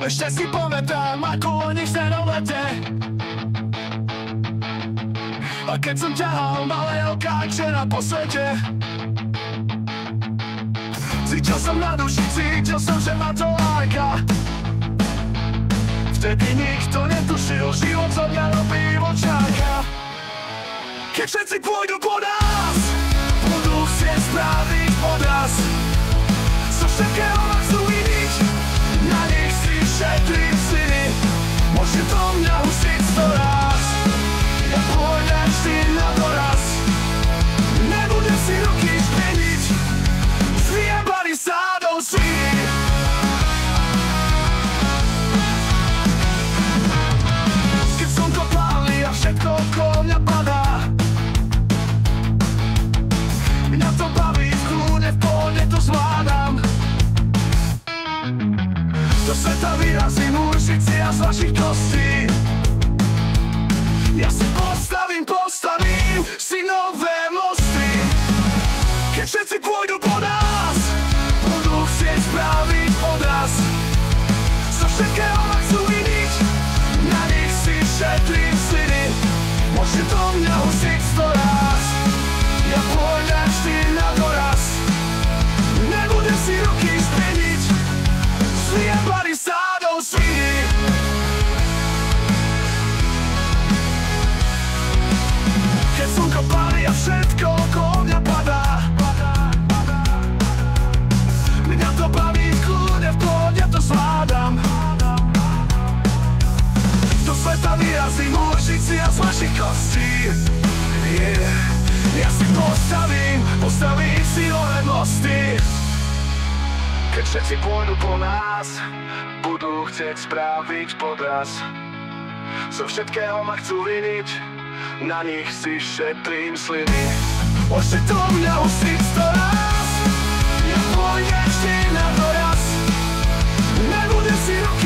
Ešte si pamätám, ako o nich lete. A keď som ťahal malé okáče na posvete, cítil som na duši, cítil som, že ma to láka. Vtedy nikto netušil, život zo mňa robí vočáka. Keď všetci pôjdu po nás, budú chcieť spraviť podraz. Zo všetkého ma chcú vidieť, na nich si šetrím syny. Môže to mňa husiť 100 ráz, ja pôjdem vždy na doraz. Nebudem si ruky špeniť, zviebali sádou sviny. Keď slnko páli a všetko okolo mňa padá, mňa to baví, v kľude, v pohode to zvládam. Do sveta vyrazím určici a z vašich kostí. Ja si postavím si nové mosty. Keď všetci pôjdu po nás, budú chcieť spraviť podraz. Zo všetkého ma chcú vidieť, na nich si šetrím syny. Môže to mňa husiť 100 ráz, ja pôjdem vždy na doraz. Nebudem si ruky zmeniť, zliebali sádou sviny. Keď slnko páli a všetko okolo mňa padá, mňa to baví, v kľude, v pohode to zvládam. Do sveta vyrazím určici a z vašich kostí. Ja si postavím si nové mosty. Keď všetci pôjdu po nás, budú chcieť spraviť podraz. Zo všetkého ma chcú viniť, na nich si šetrím sliny. Môže to mňa husiť 100 ráz, ja pôjdem vždy na doraz. Nebudem si ruky